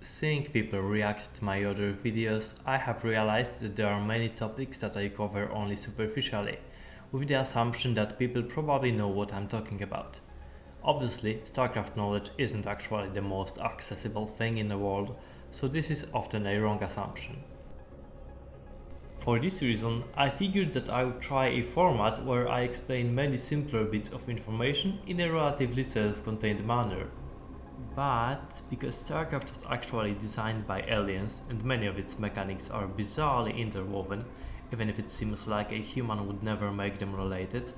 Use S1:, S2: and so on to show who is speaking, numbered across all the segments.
S1: Seeing people react to my other videos, I have realized that there are many topics that I cover only superficially, with the assumption that people probably know what I'm talking about. Obviously, StarCraft knowledge isn't actually the most accessible thing in the world, so this is often a wrong assumption. For this reason, I figured that I would try a format where I explain many simpler bits of information in a relatively self-contained manner. But because StarCraft was actually designed by aliens and many of its mechanics are bizarrely interwoven, even if it seems like a human would never make them related,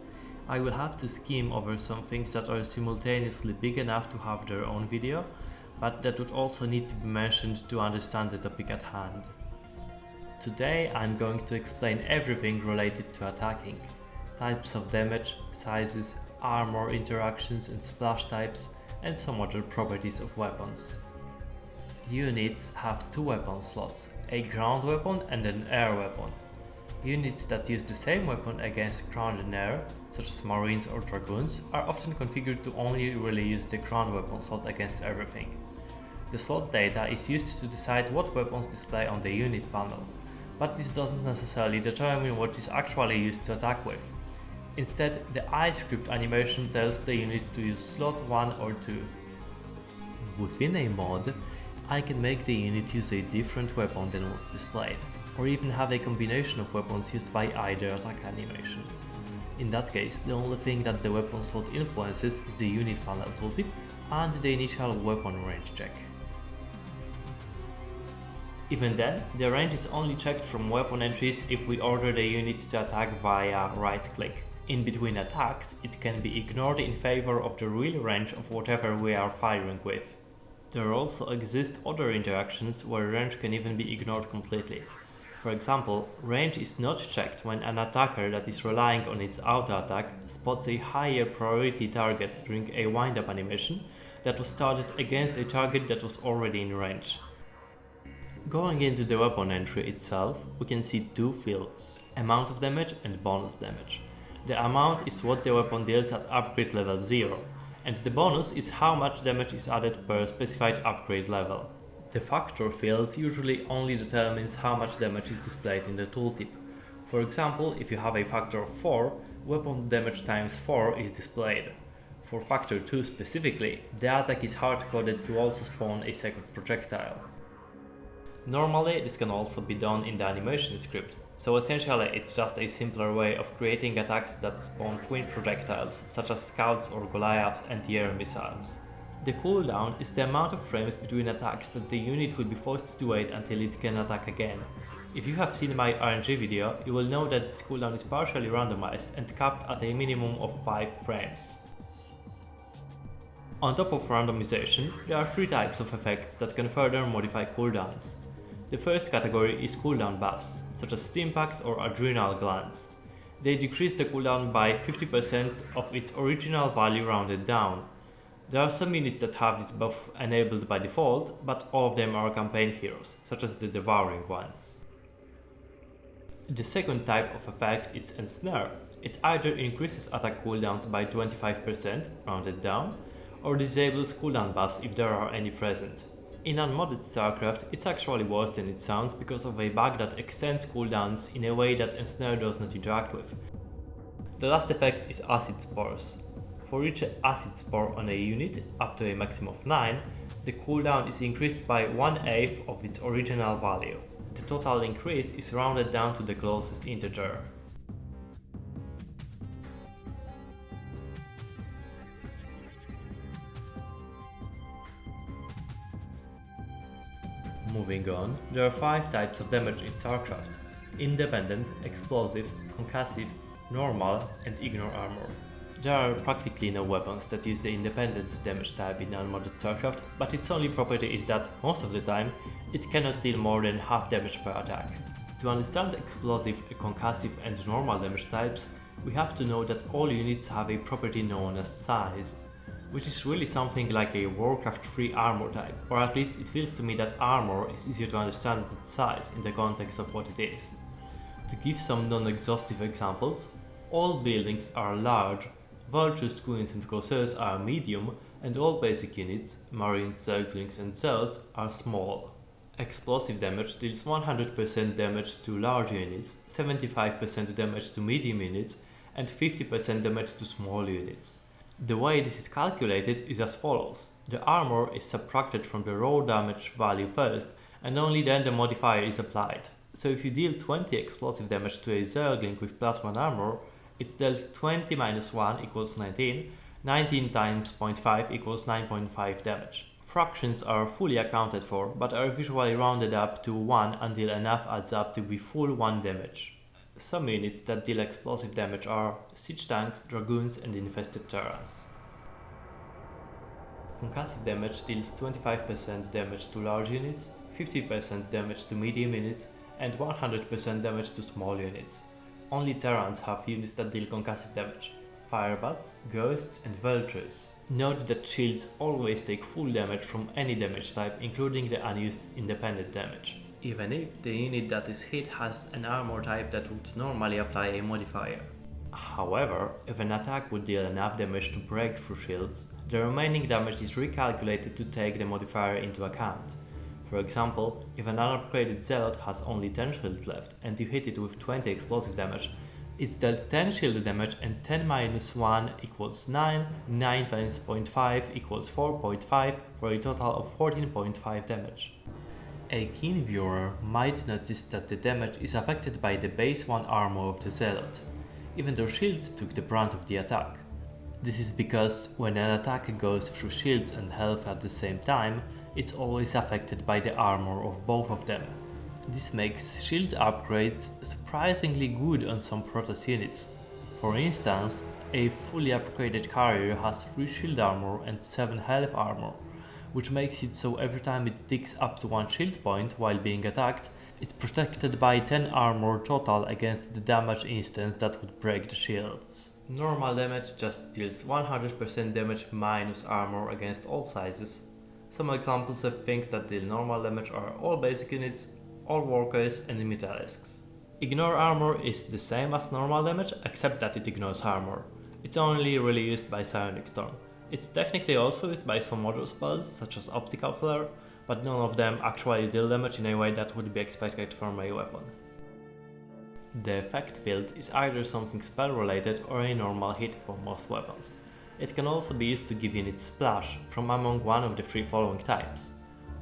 S1: I will have to skim over some things that are simultaneously big enough to have their own video, but that would also need to be mentioned to understand the topic at hand. Today I'm going to explain everything related to attacking. Types of damage, sizes, armor interactions and splash types, and some other properties of weapons. Units have two weapon slots, a ground weapon and an air weapon. Units that use the same weapon against ground and air, such as marines or dragoons, are often configured to only really use the ground weapon slot against everything. The slot data is used to decide what weapons display on the unit panel, but this doesn't necessarily determine what is actually used to attack with. Instead, the iScript animation tells the unit to use slot 1 or 2. Within a mod, I can make the unit use a different weapon than was displayed, or even have a combination of weapons used by either attack animation. In that case, the only thing that the weapon slot influences is the unit panel tooltip and the initial weapon range check. Even then, the range is only checked from weapon entries if we order the unit to attack via right-click. In between attacks, it can be ignored in favor of the real range of whatever we are firing with. There also exist other interactions where range can even be ignored completely. For example, range is not checked when an attacker that is relying on its auto attack spots a higher priority target during a wind-up animation that was started against a target that was already in range. Going into the weapon entry itself, we can see two fields, amount of damage and bonus damage. The amount is what the weapon deals at upgrade level 0, and the bonus is how much damage is added per specified upgrade level. The factor field usually only determines how much damage is displayed in the tooltip. For example, if you have a factor of 4, weapon damage times 4 is displayed. For factor 2 specifically, the attack is hard-coded to also spawn a second projectile. Normally, this can also be done in the animation script, so essentially it's just a simpler way of creating attacks that spawn twin projectiles, such as scouts or Goliaths anti-air missiles. The cooldown is the amount of frames between attacks that the unit will be forced to wait until it can attack again. If you have seen my RNG video, you will know that this cooldown is partially randomized and capped at a minimum of 5 frames. On top of randomization, there are 3 types of effects that can further modify cooldowns. The first category is cooldown buffs, such as stim packs or adrenal glands. They decrease the cooldown by 50% of its original value rounded down. There are some units that have this buff enabled by default, but all of them are campaign heroes, such as the devouring ones. The second type of effect is ensnare. It either increases attack cooldowns by 25%, rounded down, or disables cooldown buffs if there are any present. In unmodded StarCraft, it's actually worse than it sounds because of a bug that extends cooldowns in a way that Ensnare does not interact with. The last effect is Acid Spores. For each Acid Spore on a unit, up to a maximum of 9, the cooldown is increased by 1/8 of its original value. The total increase is rounded down to the closest integer. Moving on, there are 5 types of damage in StarCraft: independent, explosive, concussive, normal, and ignore armor. There are practically no weapons that use the independent damage type in unmodded StarCraft, but its only property is that, most of the time, it cannot deal more than half damage per attack. To understand explosive, concussive, and normal damage types, we have to know that all units have a property known as size, which is really something like a Warcraft 3 armor type, or at least it feels to me that armor is easier to understand at its size in the context of what it is. To give some non-exhaustive examples, all buildings are large, vultures, queens and corsairs are medium, and all basic units, marines, zerglings and zealots, are small. Explosive damage deals 100% damage to large units, 75% damage to medium units, and 50% damage to small units. The way this is calculated is as follows. The armor is subtracted from the raw damage value first, and only then the modifier is applied. So if you deal 20 explosive damage to a zergling with +1 armor, it's dealt 20 minus 1 equals 19, 19 times 0.5 equals 9.5 damage. Fractions are fully accounted for, but are visually rounded up to 1 until enough adds up to be full 1 damage. Some units that deal explosive damage are siege tanks, dragoons and infested terrans. Concussive damage deals 25% damage to large units, 50% damage to medium units, and 100% damage to small units. Only terrans have units that deal concussive damage: firebats, ghosts and vultures. Note that shields always take full damage from any damage type, including the unused independent damage, even if the unit that is hit has an armor type that would normally apply a modifier. However, if an attack would deal enough damage to break through shields, the remaining damage is recalculated to take the modifier into account. For example, if an unupgraded zealot has only 10 shields left and you hit it with 20 explosive damage, it's dealt 10 shield damage and 10 minus 1 equals 9, 9 times 0.5 equals 4.5 for a total of 14.5 damage. A keen viewer might notice that the damage is affected by the base 1 armor of the zealot, even though shields took the brunt of the attack. This is because when an attack goes through shields and health at the same time, it's always affected by the armor of both of them. This makes shield upgrades surprisingly good on some Protoss units. For instance, a fully upgraded carrier has 3 shield armor and 7 health armor, which makes it so every time it ticks up to 1 shield point while being attacked, it's protected by 10 armor total against the damage instance that would break the shields. Normal damage just deals 100% damage minus armor against all sizes. Some examples of things that deal normal damage are all basic units, all workers and mutalisks. Ignore armor is the same as normal damage, except that it ignores armor. It's only really used by Psionic Storm. It's technically also used by some other spells, such as Optical Flare, but none of them actually deal damage in a way that would be expected from a weapon. The effect field is either something spell related or a normal hit for most weapons. It can also be used to give units Splash from among one of the 3 following types.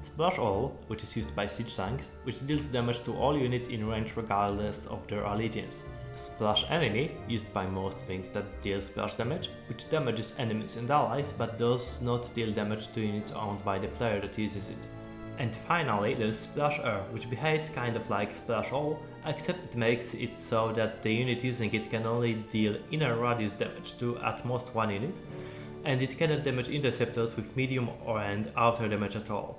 S1: Splash All, which is used by siege tanks, which deals damage to all units in range regardless of their allegiance. Splash Enemy, used by most things that deal splash damage, which damages enemies and allies but does not deal damage to units owned by the player that uses it. And finally there's Splash Air, which behaves kind of like Splash All, except it makes it so that the unit using it can only deal inner radius damage to at most 1 unit, and it cannot damage interceptors with medium or and outer damage at all.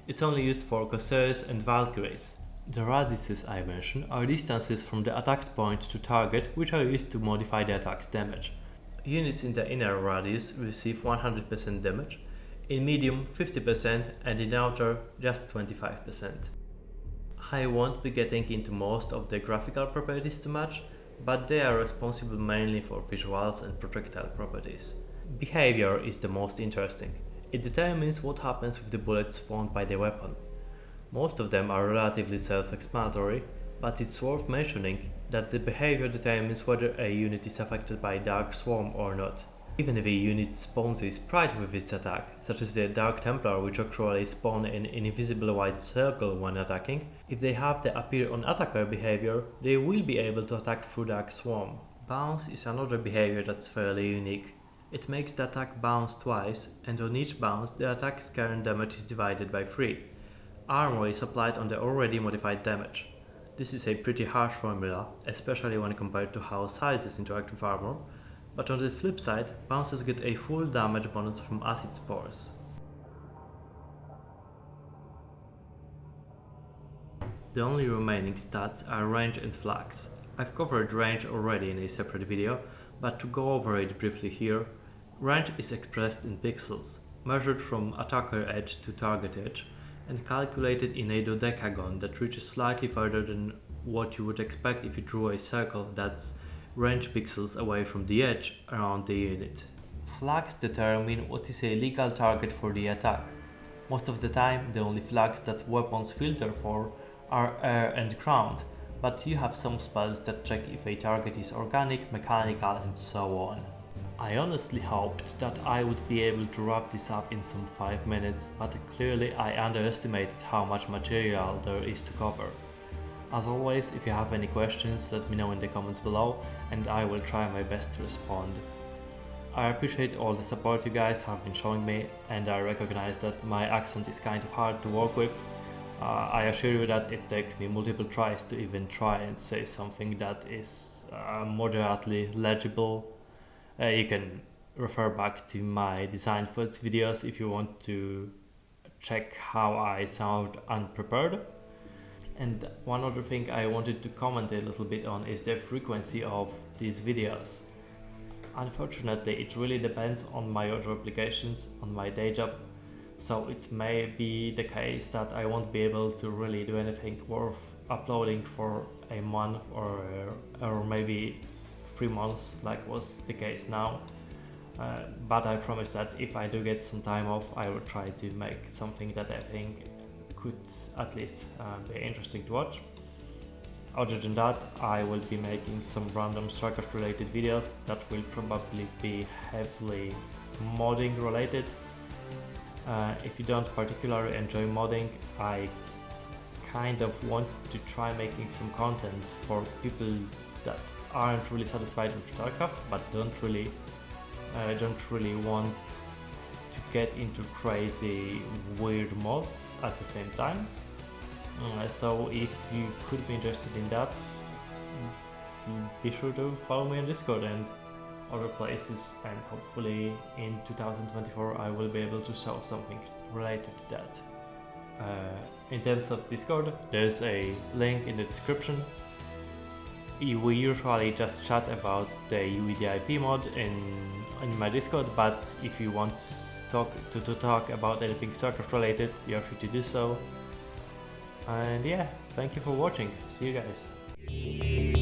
S1: It's only used for Corsairs and Valkyries. The radiuses I mentioned are distances from the attacked point to target, which are used to modify the attack's damage. Units in the inner radius receive 100% damage, in medium 50% and in outer just 25%. I won't be getting into most of the graphical properties too much, but they are responsible mainly for visuals and projectile properties. Behavior is the most interesting. It determines what happens with the bullets spawned by the weapon. Most of them are relatively self-explanatory, but it's worth mentioning that the behavior determines whether a unit is affected by Dark Swarm or not. Even if a unit spawns a sprite with its attack, such as the Dark Templar, which actually spawn an invisible white circle when attacking, if they have the appear on attacker behavior, they will be able to attack through Dark Swarm. Bounce is another behavior that's fairly unique. It makes the attack bounce twice, and on each bounce the attack's current damage is divided by 3. Armor is applied on the already modified damage. This is a pretty harsh formula, especially when compared to how sizes interact with armor, but on the flip side, bounces get a full damage bonus from acid spores. The only remaining stats are range and flags. I've covered range already in a separate video, but to go over it briefly here, range is expressed in pixels, measured from attacker edge to target edge, and calculated in a dodecagon that reaches slightly further than what you would expect if you drew a circle that's range pixels away from the edge around the unit. Flags determine what is a legal target for the attack. Most of the time, the only flags that weapons filter for are air and ground, but you have some spells that check if a target is organic, mechanical, and so on. I honestly hoped that I would be able to wrap this up in some 5 minutes, but clearly I underestimated how much material there is to cover. As always, if you have any questions, let me know in the comments below and I will try my best to respond. I appreciate all the support you guys have been showing me, and I recognize that my accent is kind of hard to work with. I assure you that it takes me multiple tries to even try and say something that is moderately legible. You can refer back to my design foods videos if you want to check how I sound unprepared. And one other thing I wanted to comment a little bit on is the frequency of these videos. Unfortunately, it really depends on my other obligations on my day job, so it may be the case that I won't be able to really do anything worth uploading for a month or maybe 3 months like was the case now. But I promise that if I do get some time off, I will try to make something that I think could at least be interesting to watch. Other than that, I will be making some random StarCraft related videos that will probably be heavily modding related. If you don't particularly enjoy modding, I kind of want to try making some content for people that aren't really satisfied with StarCraft but don't really want to get into crazy weird mods at the same time. So if you could be interested in that, be sure to follow me on Discord and other places, and hopefully in 2024 I will be able to show something related to that. In terms of Discord, there's a link in the description. We usually just chat about the UEDIP mod in my Discord, but if you want to talk about anything StarCraft related, you're free to do so. And yeah, thank you for watching. See you guys.